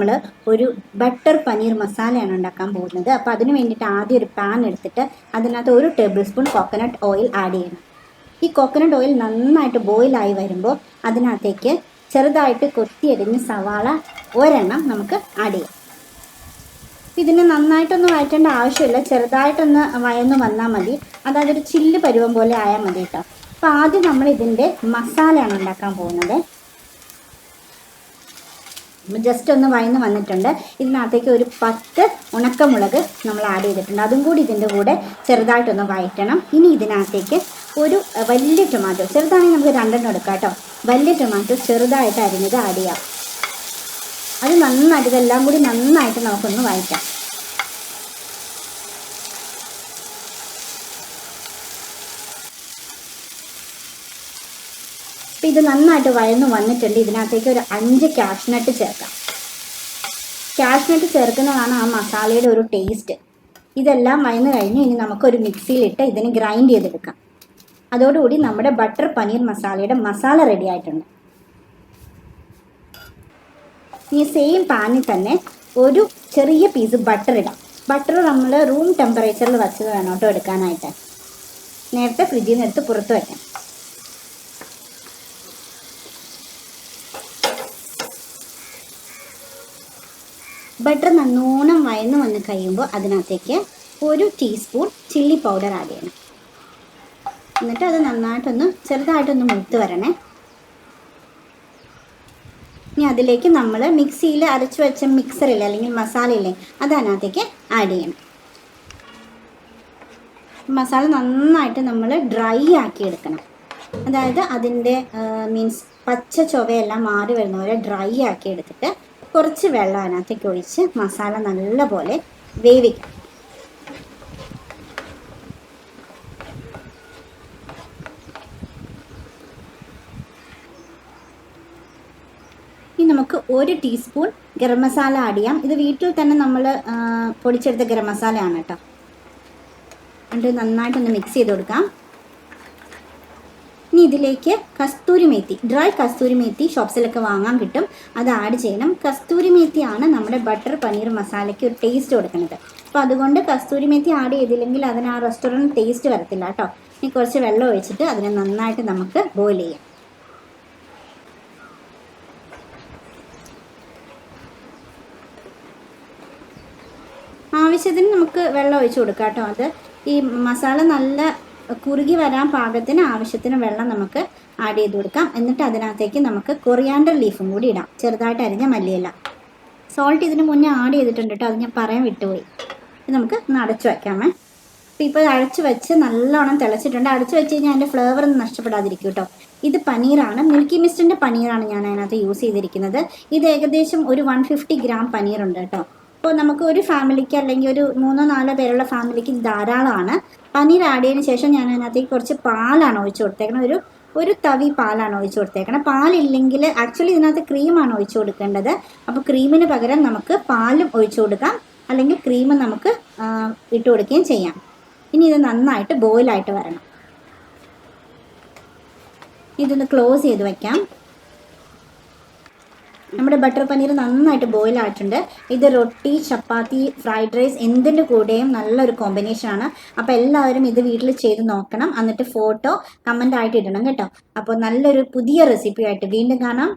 നമ്മൾ ഒരു ബട്ടർ പനീർ മസാലയാണ് ഉണ്ടാക്കാൻ പോകുന്നത്. അപ്പോൾ അതിന് വേണ്ടിയിട്ട് ആദ്യം ഒരു പാൻ എടുത്തിട്ട് അതിനകത്ത് 1 table spoon coconut oil add ചെയ്യണം. ഈ കോക്കനട്ട് ഓയിൽ നന്നായിട്ട് ബോയിലായി വരുമ്പോൾ അതിനകത്തേക്ക് ചെറുതായിട്ട് കൊത്തിയരിഞ്ഞ് സവാള ഒരെണ്ണം നമുക്ക് ആഡ് ചെയ്യാം. ഇതിന് നന്നായിട്ടൊന്നും വഴറ്റേണ്ട ആവശ്യമില്ല, ചെറുതായിട്ടൊന്ന് വഴന്ന് വന്നാൽ മതി. അതൊരു ചില്ല് പരുവം പോലെ ആയാൽ മതി കേട്ടോ. അപ്പോൾ ആദ്യം നമ്മൾ ഇതിൻ്റെ മസാലയാണ് ഉണ്ടാക്കാൻ പോകുന്നത്. ജസ്റ്റ് ഒന്ന് വഴന്ന് വന്നിട്ടുണ്ട്. ഇതിനകത്തേക്ക് ഒരു 10 ഉണക്കമുളക് നമ്മൾ ആഡ് ചെയ്തിട്ടുണ്ട്. അതും കൂടി ഇതിൻ്റെ കൂടെ ചെറുതായിട്ടൊന്ന് വഴറ്റണം. ഇനി ഇതിനകത്തേക്ക് ഒരു വലിയ ടൊമാറ്റോ, ചെറുതാണെങ്കിൽ നമുക്ക് 2 എടുക്കാം കേട്ടോ. വലിയ ടൊമാറ്റോ ചെറുതായിട്ട് അരിഞ്ഞത് ആഡ് ചെയ്യാം. അത് നന്നായിട്ട് ഇതെല്ലാം കൂടി നന്നായിട്ട് നമുക്കൊന്ന് വഴറ്റാം. അപ്പം ഇത് നന്നായിട്ട് വഴന്ന് വന്നിട്ടുണ്ട്. ഇതിനകത്തേക്ക് ഒരു 5 കാഷ്നട്ട് ചേർക്കാം. കാഷ്നട്ട് ചേർക്കുന്നതാണ് ആ മസാലയുടെ ഒരു ടേസ്റ്റ്. ഇതെല്ലാം വഴന്ന് കഴിഞ്ഞ് ഇനി നമുക്കൊരു മിക്സിയിലിട്ട് ഇതിന് ഗ്രൈൻഡ് ചെയ്തെടുക്കാം. അതോടുകൂടി നമ്മുടെ ബട്ടർ പനീർ മസാലയുടെ മസാല റെഡി ആയിട്ടുണ്ട്. ഈ സെയിം പാനിൽ തന്നെ ഒരു ചെറിയ പീസ് ബട്ടർ ഇടാം. ബട്ടർ നമ്മൾ റൂം ടെമ്പറേച്ചറിൽ വച്ചത് വേണം കേട്ടോ എടുക്കാനായിട്ട്. നേരത്തെ ഫ്രിഡ്ജിൽ നിന്ന് എടുത്ത് പുറത്ത് വയ്ക്കാം. ബട്ടർ നല്ലോണം വഴന്ന് വന്ന് കഴിയുമ്പോൾ അതിനകത്തേക്ക് 1 ടീസ്പൂൺ ചില്ലി പൗഡർ ആഡ് ചെയ്യണം. എന്നിട്ട് അത് നന്നായിട്ടൊന്ന് ചെറുതായിട്ടൊന്ന് മൂത്ത് വരണേ. ഇനി അതിലേക്ക് നമ്മൾ മിക്സിയിൽ അരച്ച് വെച്ച മിക്സറില്ലേ അല്ലെങ്കിൽ മസാലയില്ലേ അത് അതിനകത്തേക്ക് ആഡ് ചെയ്യണം. മസാല നന്നായിട്ട് നമ്മൾ ഡ്രൈ ആക്കി എടുക്കണം. അതായത് അതിൻ്റെ മീൻസ് പച്ച ചൊവയെല്ലാം മാറി വരുന്നവരെ ഡ്രൈ ആക്കി എടുത്തിട്ട് കുറച്ച് വെള്ളം അതിനകത്തേക്ക് ഒഴിച്ച് മസാല നല്ലപോലെ വേവിക്കണം. ഇനി നമുക്ക് 1 ടീസ്പൂൺ ഗരം മസാല ആഡ് ചെയ്യാം. ഇത് വീട്ടിൽ തന്നെ നമ്മൾ പൊടിച്ചെടുത്ത ഗരം മസാലയാണ് കേട്ടോ. എന്നിട്ട് നന്നായിട്ടൊന്ന് മിക്സ് ചെയ്ത് കൊടുക്കാം. ഇനി ഇതിലേക്ക് കസ്തൂരി മേത്തി, ഡ്രൈ കസ്തൂരി മേത്തി ഷോപ്സിലൊക്കെ വാങ്ങാൻ കിട്ടും, അത് ആഡ് ചെയ്യണം. കസ്തൂരി മേത്തിയാണ് നമ്മുടെ ബട്ടർ പനീർ മസാലയ്ക്ക് ഒരു ടേസ്റ്റ് കൊടുക്കുന്നത്. അപ്പോൾ അതുകൊണ്ട് കസ്തൂരി മേത്തി ആഡ് ചെയ്തില്ലെങ്കിൽ അതിന് ആ റെസ്റ്റോറൻറ്റ് ടേസ്റ്റ് വരത്തില്ല കേട്ടോ. ഇനി കുറച്ച് വെള്ളം ഒഴിച്ചിട്ട് അതിനെ നന്നായിട്ട് നമുക്ക് ബോയിൽ ചെയ്യാം. ആവശ്യത്തിന് നമുക്ക് വെള്ളം ഒഴിച്ച് കൊടുക്കാം കേട്ടോ. അത് ഈ മസാല നല്ല കുറുകി വരാൻ പാകത്തിന് ആവശ്യത്തിന് വെള്ളം നമുക്ക് ആഡ് ചെയ്ത് കൊടുക്കാം. എന്നിട്ട് അതിനകത്തേക്ക് നമുക്ക് കൊറിയാണ്ടർ ലീഫും കൂടി ഇടാം, ചെറുതായിട്ട് അരിഞ്ഞ മല്ലിയില. സോൾട്ട് ഇതിന് മുന്നേ ആഡ് ചെയ്തിട്ടുണ്ട് കേട്ടോ, അത് ഞാൻ പറയാൻ വിട്ടുപോയി. നമുക്ക് അടച്ചു വയ്ക്കാമേ. അപ്പോൾ ഇപ്പോൾ അടച്ചു വെച്ച് നല്ലോണം തിളച്ചിട്ടുണ്ട്. അടച്ചു വെച്ച് കഴിഞ്ഞാൽ അതിൻ്റെ ഫ്ലേവർ ഒന്നും നഷ്ടപ്പെടാതിരിക്കും കേട്ടോ. ഇത് പനീറാണ്, മിൽക്കി മിസ്റ്റിൻ്റെ പനീറാണ് ഞാൻ അതിനകത്ത് യൂസ് ചെയ്തിരിക്കുന്നത്. ഇത് ഏകദേശം ഒരു 150 ഗ്രാം പനീറുണ്ട് കേട്ടോ. അപ്പോൾ നമുക്ക് ഒരു ഫാമിലിക്ക് അല്ലെങ്കിൽ ഒരു 3-4 പേരുള്ള ഫാമിലിക്ക് ധാരാളമാണ്. പനീർ ആഡ് ചെയ്തതിന് ശേഷം ഞാൻ അതിനകത്തേക്ക് കുറച്ച് പാലാണ് ഒഴിച്ച് കൊടുത്തേക്കണം. ഒരു തവി പാലാണ് ഒഴിച്ച് കൊടുത്തേക്കണം. പാലില്ലെങ്കിൽ ആക്ച്വലി ഇതിനകത്ത് ക്രീമാണ് ഒഴിച്ച് കൊടുക്കേണ്ടത്. അപ്പോൾ ക്രീമിന് പകരം നമുക്ക് പാലും ഒഴിച്ച് കൊടുക്കാം, അല്ലെങ്കിൽ ക്രീം നമുക്ക് ഇട്ട് കൊടുക്കുകയും ചെയ്യാം. ഇനി ഇത് നന്നായിട്ട് ബോയിലായിട്ട് വരണം. ഇതൊന്ന് ക്ലോസ് ചെയ്ത് വയ്ക്കാം. നമ്മുടെ ബട്ടർ പനീർ നന്നായിട്ട് ബോയിലായിട്ടുണ്ട്. ഇത് റൊട്ടി, ചപ്പാത്തി, ഫ്രൈഡ് റൈസ് എന്തിൻ്റെ കൂടെയും നല്ലൊരു കോമ്പിനേഷനാണ്. അപ്പോൾ എല്ലാവരും ഇത് വീട്ടിൽ ചെയ്ത് നോക്കണം. എന്നിട്ട് ഫോട്ടോ കമൻ്റ് ആയിട്ട് ഇടണം കേട്ടോ. അപ്പോൾ നല്ലൊരു പുതിയ റെസിപ്പി ആയിട്ട് വീണ്ടും കാണാം.